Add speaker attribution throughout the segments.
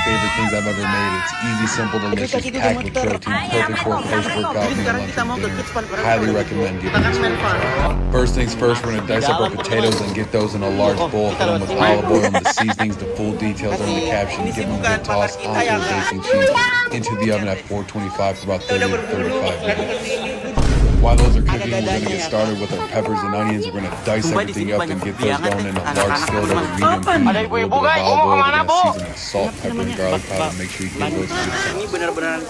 Speaker 1: favorite things I've ever made. It's easy, simple, delicious, packed with protein, perfect for a post-workout meal, lunch, or dinner. Highly recommend giving this one a try. First things first, we're gonna dice up our potatoes and get those in a large bowl. Fill them with olive oil and the seasonings. The full details are in the caption. Give them a good toss onto the baking sheet into the oven at 425 for about 30 to 35 minutes. While those are cooking, we're going to get started with our peppers and onions. We're going to dice everything up and get those going in a large skillet over medium heat. A little bit of olive oil. We're going to season with salt, pepper, and garlic powder. Make sure you give those a good toss.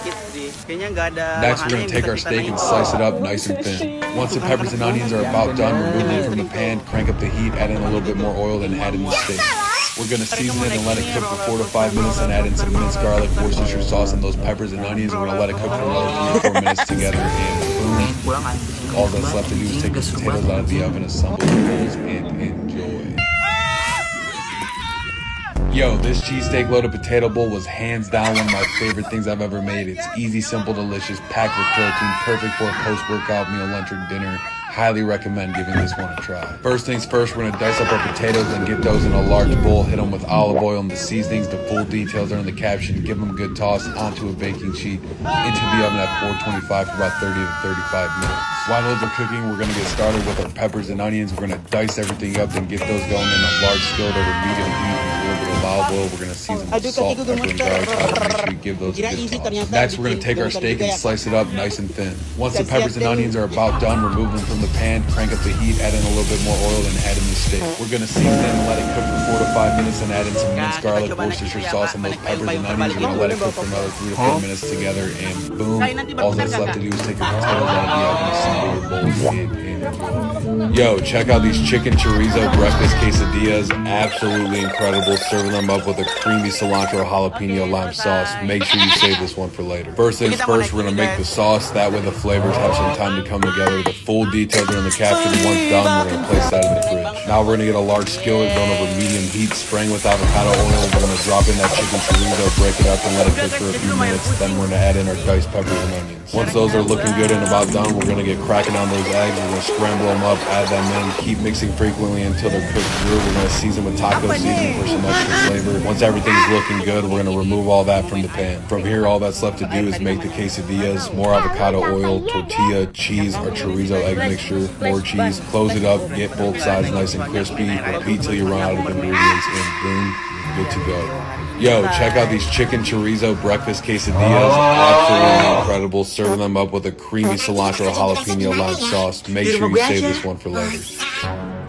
Speaker 1: Next, we're going to take our steak and slice it up nice and thin. Once the peppers and onions are about done, remove them from the pan, crank up the heat, add in a little bit more oil, then add in the steak. We're going to season it and let it cook for 4 to 5 minutes and add in some minced garlic, Worcestershire sauce, and those peppers and onions. We're going to let it cook for another 3 to 4 minutes together, and boom. All that's left to do is take the potatoes out of the oven, assemble the bowls, and enjoy. Yo, this cheesesteak loaded potato bowl was hands down one of my favorite things I've ever made. It's easy, simple, delicious, packed with protein, perfect for a post-workout meal, lunch, or dinner. Highly recommend giving this one a try. First things first, we're gonna dice up our potatoes and get those in a large bowl. Hit them with olive oil and the seasonings. The full details are in the caption. Give them a good toss onto a baking sheet into the oven at 425 for about 30 to 35 minutes. While those are cooking, we're gonna get started with our peppers and onions. We're gonna dice everything up and get those going in a large skillet over medium heat with a little bit of olive oil. We're gonna season with salt, pepper, and garlic powder. Make sure you give those a good toss. Next, we're gonna take our steak and slice it up nice and thin. Once the peppers and onions are about done, remove them from the pan, crank up the heat, add in a little bit more oil, and add in the steak. We're gonna season it and let it cook for 4 to 5 minutes and add in some minced garlic, Worcestershire sauce, and those peppers and onions. We're gonna let it cook for another 3 to 4 minutes together, and boom, all that's left to do is take the potatoes out of the oven, assemble your bowls, and enjoy. Yo, check out these chicken chorizo breakfast quesadillas. Absolutely incredible. Serving them up with a creamy cilantro jalapeno lime sauce. Make sure you save this one for later. First things first, we're gonna make the sauce. That way the flavors have some time to come together. The full details are in the caption. Once done, we're gonna place that in the fridge. Now we're gonna get a large skillet going over medium heat, spraying with avocado oil. We're gonna drop in that chicken chorizo, break it up, and let it cook for a few minutes. Then we're gonna add in our diced peppers and onions. Once those are looking good and about done, we're gonna get cracking on those eggs. We're gonna scramble them up, add them in, keep mixing frequently until they're cooked through. We're gonna season with taco seasoning for some extra flavor. Once everything's looking good, we're gonna remove all that from the pan. From here, all that's left to do is make the quesadillas. More avocado oil, tortilla, cheese, or chorizo egg mixture, more cheese. Close it up, get both sides nice and crispy. Repeat till you run out of ingredients, and boom, you're good to go. Yo, check out these chicken chorizo breakfast quesadillas. Absolutely incredible. Serving them up with a creamy cilantro jalapeno lime sauce. Make sure you save this one for later.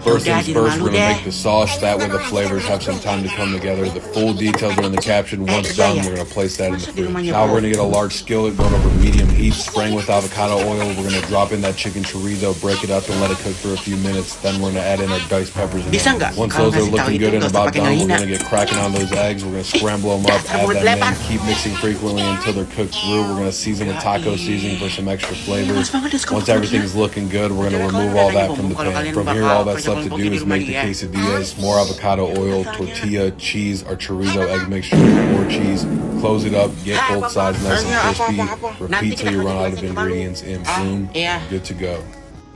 Speaker 1: First things first, we're gonna make the sauce. That way the flavors have some time to come together. The full details are in the caption. Once done, we're gonna place that in the fridge. Now we're gonna get a large skillet going over medium heat, spraying with avocado oil. We're gonna drop in that chicken chorizo, break it up, and let it cook for a few minutes. Then we're gonna add in our diced peppers and onions. Once those are looking good and about done, we're gonna get cracking on those eggs. We're gonna scramble them up, add them in, keep mixing frequently until they're cooked through. We're gonna season with taco seasoning for some extra flavor. Once everything's looking good, we're gonna remove all that from the pan. From here, all that's left to do is make the quesadillas. More avocado oil, tortilla, cheese, or chorizo egg mixture, more cheese. Close it up, get both sides nice and crispy. Repeat till you run out of ingredients, and boom, good to go.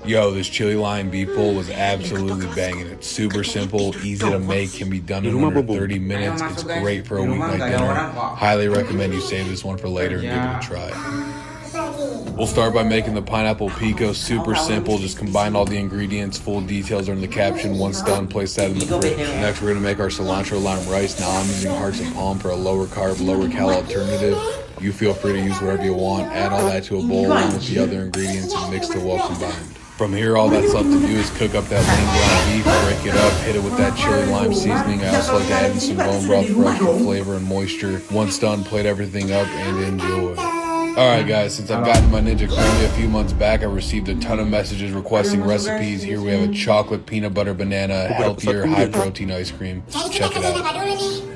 Speaker 1: Yo, this chili lime beef bowl was absolutely banging. It's super simple, easy to make, can be done in under 30 minutes. It's great for a weeknight dinner. Highly recommend you save this one for later and give it a try. We'll start by making the pineapple pico. Super simple, just combine all the ingredients. Full details are in the caption. Once done, place that in the fridge. Next, we're gonna make our cilantro lime rice. Now I'm using hearts of palm for a lower carb, lower cal alternative. You feel free to use whatever you want. Add all that to a bowl along with the other ingredients and mix till well combined. From here, all that's left to do is cook up that lean ground beef, break it up, hit it with that chili lime seasoning. I also like to add in some bone broth for extra flavor and moisture. Once done, plate everything up and enjoy. Alright guys, since I've gotten my Ninja Creami a few months back, I received a ton of messages requesting recipes. Here we have a chocolate peanut butter banana, healthier, high protein ice cream. Check it out.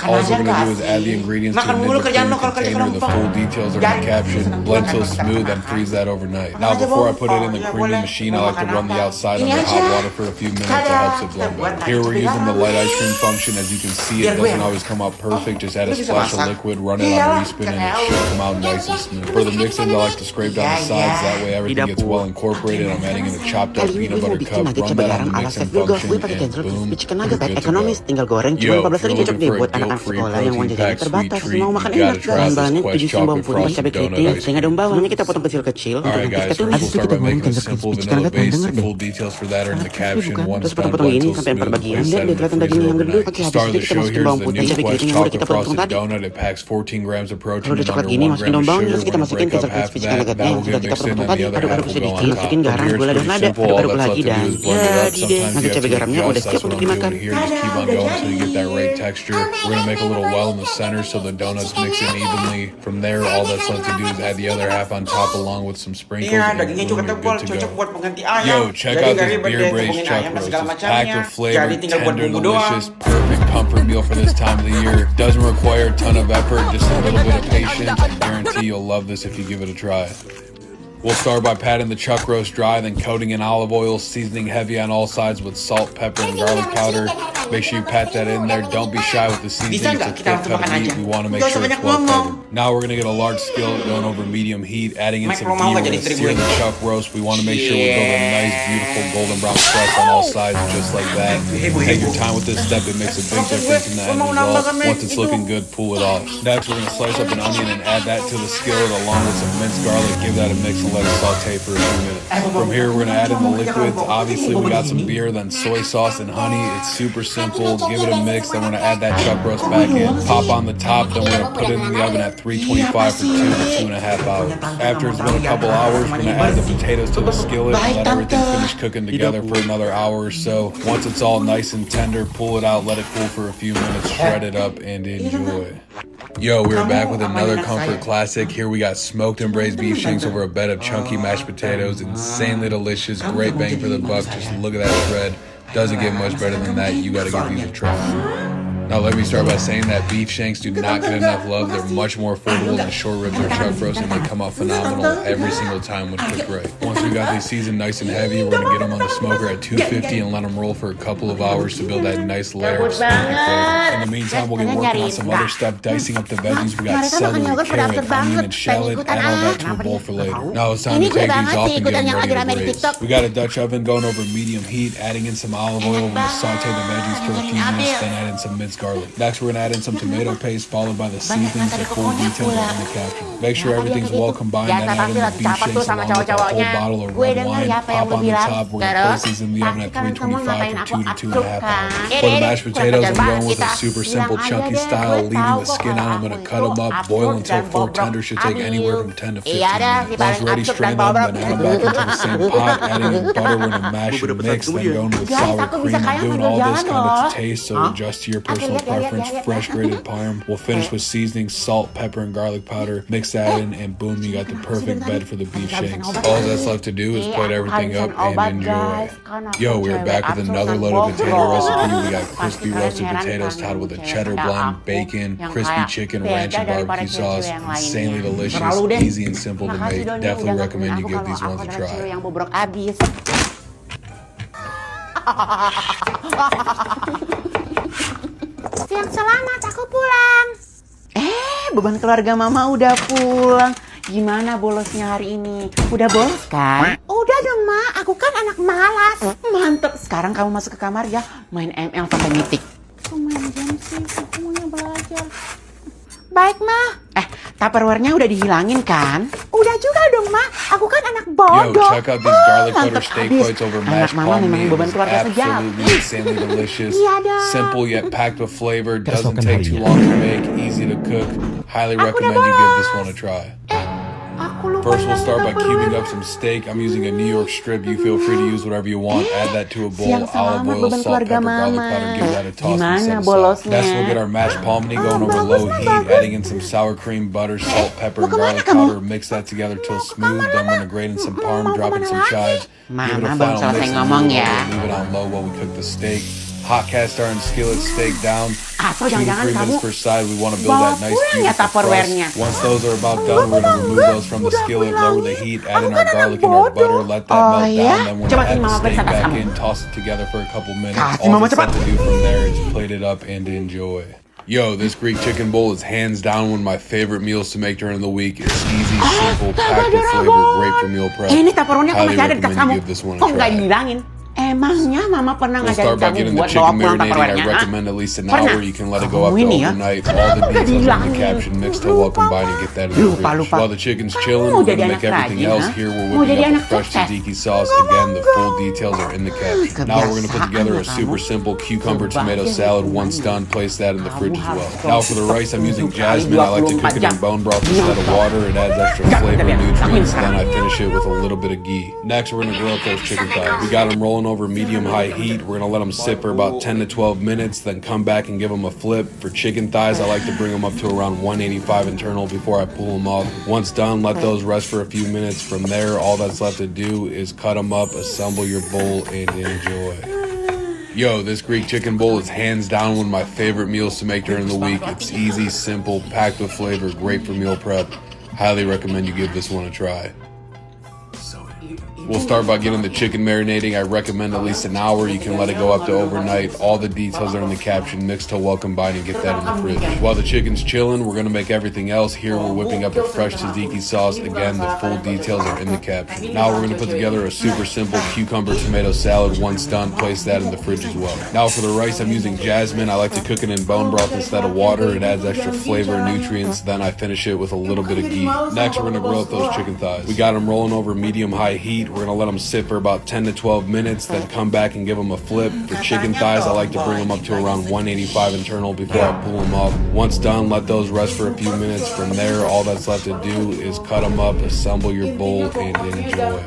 Speaker 1: All we're going to do is add the ingredients to a Ninja Creami container. The full details are in the caption. Blend till smooth and freeze that overnight. Now before I put it in the creamy machine, I like to run the outside under hot water for a few minutes. It helps it blend better. Here we're using the light ice cream function. As you can see, it doesn't always come out perfect. Just add a splash of liquid, run it on a respin, and it should come out nice and smooth. For the mix-ins, I like to scrape down the sides. That way everything gets well incorporated. I'm adding in a chopped up peanut butter cup. Run that on the mix-in function, and boom, we're good to go. Yo, if you're looking for a
Speaker 2: anak-anak
Speaker 1: guilt-free,
Speaker 2: sekolah yang uang jajannya
Speaker 1: protein-packed sweet
Speaker 2: terbatas.
Speaker 1: treat.
Speaker 2: Mau
Speaker 1: You
Speaker 2: makan
Speaker 1: gotta
Speaker 2: enak
Speaker 1: try
Speaker 2: kan?
Speaker 1: this
Speaker 2: Bahannya
Speaker 1: Quest
Speaker 2: 7 bawang
Speaker 1: chocolate
Speaker 2: putih, cabai
Speaker 1: frosted donut
Speaker 2: keriting,
Speaker 1: ice
Speaker 2: selenge
Speaker 1: cream.
Speaker 2: daun bawangnya kita potong kecil-kecil.
Speaker 1: All right, guys, first we'll start by making a simple vanilla base. The full details for that are in the caption. One
Speaker 2: Terus
Speaker 1: spoon
Speaker 2: potong-potong
Speaker 1: blend
Speaker 2: ini
Speaker 1: till
Speaker 2: sampai 4
Speaker 1: smooth.
Speaker 2: bagian.
Speaker 1: Place
Speaker 2: Dia
Speaker 1: that in the
Speaker 2: kelihatan
Speaker 1: freezer
Speaker 2: dagingnya yang gendut.
Speaker 1: overnight.
Speaker 2: Oke, habis
Speaker 1: Star of
Speaker 2: itu
Speaker 1: the
Speaker 2: kita
Speaker 1: show
Speaker 2: masukin
Speaker 1: here is
Speaker 2: bawang
Speaker 1: the
Speaker 2: putih,
Speaker 1: new
Speaker 2: cabai
Speaker 1: Quest
Speaker 2: keriting yang udah kita
Speaker 1: chocolate
Speaker 2: potong
Speaker 1: frosted
Speaker 2: tadi.
Speaker 1: donut. It packs 14 grams of protein
Speaker 2: Kalau udah
Speaker 1: and
Speaker 2: coklat
Speaker 1: under
Speaker 2: gini
Speaker 1: 1
Speaker 2: masukin
Speaker 1: gram
Speaker 2: daun
Speaker 1: of
Speaker 2: bawang,
Speaker 1: sugar.
Speaker 2: terus kita
Speaker 1: We're gonna
Speaker 2: masukin
Speaker 1: break up
Speaker 2: kecap
Speaker 1: half of
Speaker 2: crispy
Speaker 1: that.
Speaker 2: chicken nuggetnya
Speaker 1: That
Speaker 2: yang
Speaker 1: will
Speaker 2: sudah
Speaker 1: get
Speaker 2: kita
Speaker 1: mixed in,
Speaker 2: potong
Speaker 1: and
Speaker 2: tadi.
Speaker 1: the other
Speaker 2: Aduk-aduk
Speaker 1: half will go
Speaker 2: sedikit,
Speaker 1: on
Speaker 2: masukin
Speaker 1: top. From
Speaker 2: garam,
Speaker 1: here,
Speaker 2: gula,
Speaker 1: it's
Speaker 2: dan
Speaker 1: pretty
Speaker 2: lada.
Speaker 1: simple. All
Speaker 2: Aduk-aduk
Speaker 1: that's
Speaker 2: lagi
Speaker 1: left to do
Speaker 2: dan
Speaker 1: is blend it up.
Speaker 2: jadi deh.
Speaker 1: Sometimes
Speaker 2: Nanti
Speaker 1: you have
Speaker 2: cabai
Speaker 1: to
Speaker 2: garamnya udah
Speaker 1: adjust.
Speaker 2: siap
Speaker 1: That's what
Speaker 2: untuk
Speaker 1: I'm doing
Speaker 2: dimakan.
Speaker 1: here. Just keep on going until you get that right texture. We're gonna make a little well in the center so the donuts mix in evenly. From there, all that's left to do is add the other half on top along with some sprinkles,
Speaker 3: Iya,
Speaker 1: and
Speaker 3: dagingnya
Speaker 1: boom,
Speaker 3: juga
Speaker 1: you're
Speaker 3: tebal,
Speaker 1: good to
Speaker 3: cocok
Speaker 1: go.
Speaker 3: buat pengganti ayam.
Speaker 1: Yo, check
Speaker 3: Jadi
Speaker 1: out
Speaker 3: nggak
Speaker 1: this
Speaker 3: ribet
Speaker 1: beer
Speaker 3: deh
Speaker 1: braised
Speaker 3: hubungin
Speaker 1: chuck
Speaker 3: ayam dan
Speaker 1: roast.
Speaker 3: segala
Speaker 1: It's
Speaker 3: macamnya.
Speaker 1: packed with flavor,
Speaker 3: Jadi tinggal buat
Speaker 1: tender,
Speaker 3: bumbu doang.
Speaker 1: delicious, perfect comfort meal for this time of the year. Doesn't require a ton of effort, just a little bit of patience. I guarantee you'll love this if you give it a try. We'll start by patting the chuck roast dry, then coating in olive oil, seasoning heavy on all sides with salt, pepper, and garlic powder. Make sure you pat that in there. Don't be shy with the seasoning.
Speaker 3: Bisa
Speaker 1: It's a
Speaker 3: nggak kita
Speaker 1: thick
Speaker 3: langsung
Speaker 1: cut of
Speaker 3: makan
Speaker 1: meat.
Speaker 3: aja?
Speaker 1: We want to make
Speaker 3: Nggak usah
Speaker 1: sure it's
Speaker 3: banyak
Speaker 1: well
Speaker 3: ngomong.
Speaker 1: covered. Now we're gonna get a large skillet going over medium heat, adding in
Speaker 3: Mike,
Speaker 1: some
Speaker 3: mau
Speaker 1: ghee.
Speaker 3: nggak
Speaker 1: We're
Speaker 3: jadi
Speaker 1: gonna
Speaker 3: istriku
Speaker 1: sear
Speaker 3: ini?
Speaker 1: the chuck roast. We want to make sure we build a nice, beautiful golden brown crust on all sides, just like that. Take your time with this step. It makes a big difference in the end result. Once it's looking good, pull it off. Next, we're gonna slice up an onion and add that to the skillet along with some minced garlic. Give that a mix and let it saute for a few minutes. From here, we're gonna add in the liquids. Obviously, we got some beer, then soy sauce and honey. It's super simple. Give it a mix. Then we're gonna add that chuck roast back in. Pop on the top. Then we're gonna put it in the oven at 325 for 2 to 2.5 hours. After it's been a couple hours, we're gonna add the potatoes to the skillet and let everything finish cooking together for another hour or so. Once it's all nice and tender, pull it out, let it cool for a few minutes, shred it up, and enjoy. Yo, we're back with another comfort classic. Here we got smoked and braised beef shanks over a bed of chunky mashed potatoes. Insanely delicious, great bang for the buck. Just look at that shred. Doesn't get much better than that. You gotta give these a try. Now let me start by saying that beef shanks do not get enough love. They're much more affordable than short ribs or chuck roast, and they come out phenomenal every single time when cooked right. Once we got these seasoned nice and heavy, we're gonna get them on the smoker at 250 and let them roll for a couple of hours to build that nice layer of smoky flavor. In the meantime, we'll get working on some other stuff, dicing up the veggies. We got celery, carrot, onion, and shallot. Add all that to a bowl for later. Now it's time to take these off and get them ready to braise. We got a Dutch oven going over medium heat, adding in some olive oil. We're gonna saute the veggies for a few minutes, then add in some minced garlic. Next, we're gonna add in some tomato paste, followed by the seasonings. The full details are in the caption. Make sure everything's well combined, then add in the beef shanks along with a whole bottle of red wine. Pop on the top. We're gonna place these in the oven at 325 for 2 to 2.5 hours. For the mashed potatoes, I'm going with a super simple chunky style, leaving the skin on. I'm gonna cut them up, boil until fork tender. Should take anywhere from 10 to 15 minutes. Once ready, strain them, then add them back into the same pot. Adding in butter, we're gonna mash and mix, then going with sour cream. I'm doing all this kind of to taste, so adjust to your personal preference. Fresh grated parm. We'll finish with seasoning, salt, pepper, and garlic powder. Mix that in, and boom, you got the perfect bed for the beef shanks. All that's left to do is plate everything up and enjoy. Yo, we're back with another loaded potato recipe. We got crispy roasted potatoes topped with a cheddar blend, bacon, crispy chicken, ranch, and barbecue sauce. Insanely delicious, easy and simple to make. Definitely recommend you give these ones a try.
Speaker 2: Siang selamat, aku pulang. Beban keluarga mama udah pulang. Gimana bolosnya hari ini? Udah bolos kan? Udah dong, Ma. Aku kan anak malas. Mantep. Sekarang kamu masuk ke kamar ya. Main ML sampai mitik. Aku main game sih. Aku maunya belajar. Baik, Ma. Tupperware-nya udah dihilangin kan? Udah juga dong, Ma. Aku kan anak bodoh.
Speaker 1: Yo, check out these garlic butter steak
Speaker 2: abis.
Speaker 1: bites over
Speaker 2: Anak
Speaker 1: mashed
Speaker 2: mama
Speaker 1: palm
Speaker 2: memang
Speaker 1: meat.
Speaker 2: beban
Speaker 1: It's
Speaker 2: keluarga sejati.
Speaker 1: absolutely insanely delicious.
Speaker 2: Iya dong.
Speaker 1: Simple yet packed with flavor. Doesn't
Speaker 4: Keesokan
Speaker 1: take too
Speaker 4: harinya.
Speaker 1: long to make. Easy to cook. Highly recommend you give this one a try.
Speaker 2: Aku lupa
Speaker 1: First, we'll start by
Speaker 2: hilangin
Speaker 1: cubing
Speaker 2: Tupperware.
Speaker 1: up some steak. I'm using a New York strip. You feel free to use whatever you want. Add that to a bowl.
Speaker 2: Siang
Speaker 1: Olive
Speaker 2: selamat
Speaker 1: oil,
Speaker 2: beban
Speaker 1: salt,
Speaker 2: keluarga
Speaker 1: pepper, garlic
Speaker 2: mama.
Speaker 1: powder. Give that a toss and
Speaker 2: Gimana
Speaker 1: set aside.
Speaker 2: bolosnya?
Speaker 1: Next, we'll get our mashed palmini going over low heat. Adding in some sour cream, butter, salt, pepper, and
Speaker 2: kemana
Speaker 1: garlic
Speaker 2: kamu?
Speaker 1: powder. Mix that together till smooth. Then we're gonna grate in some parm, drop in some chives. Give it
Speaker 2: Mama
Speaker 1: a
Speaker 2: belum
Speaker 1: final
Speaker 2: selesai
Speaker 1: mix and
Speaker 2: ngomong
Speaker 1: leave
Speaker 2: ya.
Speaker 1: it on low while we cook the steak. Hot cast iron skillet steak down.
Speaker 2: Atau
Speaker 1: 2 to
Speaker 2: jangan-jangan
Speaker 1: 3
Speaker 2: kamu
Speaker 1: minutes per side. We want to build
Speaker 2: bawa
Speaker 1: that nice
Speaker 2: pulang ya
Speaker 1: beautiful
Speaker 2: Tupperware-nya.
Speaker 1: crust. Once those are about done, we're gonna remove those from the skillet, lower the heat, add in our garlic and our butter, let that
Speaker 2: Oh,
Speaker 1: melt
Speaker 2: ya?
Speaker 1: down. Then we're
Speaker 2: Coba
Speaker 1: gonna add
Speaker 2: Mama
Speaker 1: the steak
Speaker 2: periksa
Speaker 1: back
Speaker 2: kamu.
Speaker 1: in, toss it together for a couple minutes.
Speaker 2: Kasih
Speaker 1: All
Speaker 2: Mama
Speaker 1: that's
Speaker 2: cepat.
Speaker 1: left to do from there is plate it up and enjoy. Yo, this Greek chicken bowl is hands down one of my favorite meals to make during the week. It's easy, simple, packed with flavor, great for meal prep.
Speaker 2: Ini Tupperware-nya kok
Speaker 1: Highly
Speaker 2: masih ada di tas
Speaker 1: recommend
Speaker 2: kamu.
Speaker 1: you give this one a
Speaker 2: Kok nggak
Speaker 1: try.
Speaker 2: dihilangin? Emangnya Mama pernah
Speaker 1: We'll
Speaker 2: ngajarin
Speaker 1: start by
Speaker 2: kamu
Speaker 1: getting the
Speaker 2: buat bawa
Speaker 1: chicken
Speaker 2: pulang
Speaker 1: marinating. I
Speaker 2: tupperware-nya? Hah?
Speaker 1: recommend at least an
Speaker 2: Pernah?
Speaker 1: hour. You can let it go up
Speaker 2: Kamu
Speaker 1: to
Speaker 2: ini ya,
Speaker 1: overnight. All the
Speaker 2: kenapa nggak
Speaker 1: details are in the
Speaker 2: dihilangin?
Speaker 1: caption mixed to well combine and get that in the
Speaker 2: Lupa,
Speaker 1: fridge.
Speaker 2: lupa.
Speaker 1: While the chicken's chilling,
Speaker 2: Kamu
Speaker 1: we're
Speaker 2: jadi
Speaker 1: gonna
Speaker 2: anak
Speaker 1: make everything
Speaker 2: rajin,
Speaker 1: else.
Speaker 2: hah?
Speaker 1: Here we're
Speaker 2: Mau
Speaker 1: whipping
Speaker 2: jadi
Speaker 1: up a
Speaker 2: anak
Speaker 1: fresh
Speaker 2: sukses?
Speaker 1: tzatziki sauce. Again, the full details are in the caption. Now we're gonna put together a
Speaker 2: Kebiasaan
Speaker 1: super
Speaker 2: kamu.
Speaker 1: simple cucumber tomato
Speaker 2: Sebagai
Speaker 1: salad. Once
Speaker 2: hukumannya,
Speaker 1: done, place that in the
Speaker 2: kamu
Speaker 1: fridge as
Speaker 2: harus
Speaker 1: well. Now for the rice, I'm using
Speaker 2: 7 kali
Speaker 1: jasmine. I like to
Speaker 2: 24
Speaker 1: cook it in
Speaker 2: jam.
Speaker 1: bone broth instead of water. It adds extra flavor and nutrients. Then I finish it with a little bit of ghee. Next, we're gonna grill up those chicken thighs. We got them rolling over medium-high heat. We're gonna let them sit for about 10 to 12 minutes, then come back and give them a flip. For chicken thighs, I like to bring them up to around 185 internal before I pull them off. Once done, let those rest for a few minutes. From there, all that's left to do is cut them up, assemble your bowl, and enjoy. Yo, this Greek chicken bowl is hands down one of my favorite meals to make during the week. It's easy, simple, packed with flavor, great for meal prep. Highly recommend you give this one a try. We'll start by getting the chicken marinating. I recommend at least an hour. You can let it go up to overnight. All the details are in the caption mixed to well combine and get that in the fridge. While the chicken's chilling, we're gonna make everything else. Here we're whipping up a fresh tzatziki sauce. Again, the full details are in the caption. Now we're gonna put together a super simple cucumber tomato salad. Once done, place that in the fridge as well. Now for the rice, I'm using jasmine. I like to cook it in bone broth instead of water. It adds extra flavor and nutrients. Then I finish it with a little bit of ghee. Next, we're gonna grill up those chicken thighs. We got them rolling over medium-high heat. We're gonna let them sit for about 10 to 12 minutes, then come back and give them a flip. For chicken thighs, I like to bring them up to around 185 internal before I pull them off. Once done, let those rest for a few minutes. From there, all that's left to do is cut them up, assemble your bowl, and enjoy.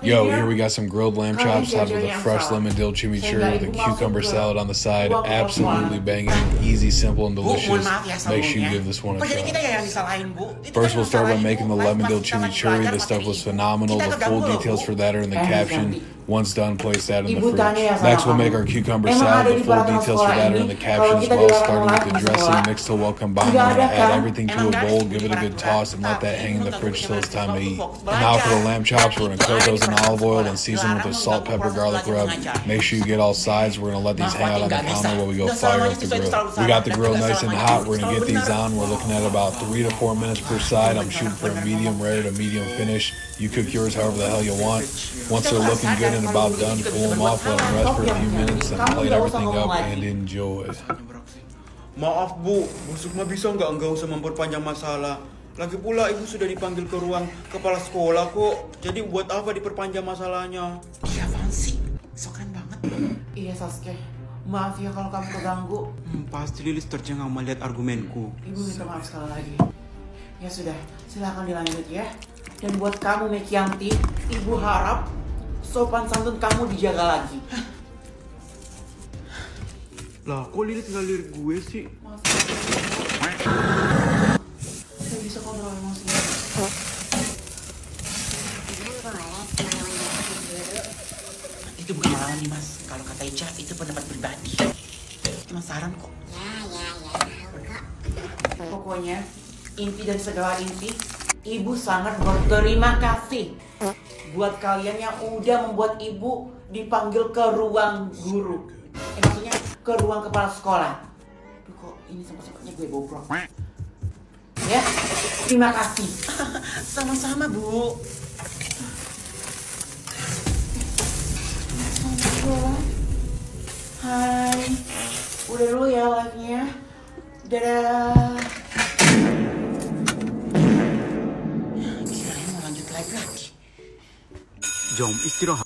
Speaker 1: Yo, here we got some grilled lamb chops topped with a fresh lemon dill chimichurri with a cucumber salad on the side. Absolutely banging, easy, simple, and delicious. Make sure you give this one a try. First, we'll start by making the lemon dill chimichurri. This stuff was phenomenal. The full details for that are in the caption. Once done, place that in the fridge. Next, we'll make our cucumber salad. The full details for that are in the caption as well. Starting with the dressing, mix till well combined. We're gonna add everything to a bowl, give it a good toss, and let that hang in the fridge till it's time to eat. And now for the lamb chops, we're gonna coat those in olive oil and season with a salt, pepper, garlic rub. Make sure you get all sides. We're gonna let these hang out on the counter while we go fire up the grill. We got the grill nice and hot. We're gonna get these on. We're looking at about 3 to 4 minutes per side. I'm shooting for a medium rare to medium finish. You cook yours however the hell you want. Once they're looking good and about done, pull them off, let them rest for a few minutes, and plate everything up and enjoy.
Speaker 3: Maaf Bu, Bu Sukma bisa nggak usah memperpanjang masalah. Lagi pula Ibu sudah dipanggil ke ruang kepala sekolah kok. Jadi buat apa diperpanjang masalahnya?
Speaker 2: Iya, apaan sih? Sokan banget. Iya, Sasuke. Maaf ya kalau kamu keganggu.
Speaker 3: Pasti Lilis tercengang melihat argumenku.
Speaker 2: Ibu minta maaf sekali lagi. Ya sudah, silakan dilanjut ya. Dan buat kamu Mekianti, Ibu harap sopan santun kamu dijaga lagi.
Speaker 3: Lah, kok Lilis nggak lirik gue sih?
Speaker 2: Maaf. Saya bisa kontrol emosinya. Itu bukan lawan nih Mas. Kalau kata Ica itu pendapat pribadi. Cuma saran kok. Pokoknya inti dan segala inti, Ibu sangat berterima kasih buat kalian yang udah membuat Ibu dipanggil ke ruang guru. Maksudnya ke ruang kepala sekolah. Duh, kok ini sempat-sempatnya gue bobrok. Ya, terima kasih. Sama-sama, Bu. Hai, udah dulu ya live-nya. Dadah.
Speaker 3: Jom istirahat.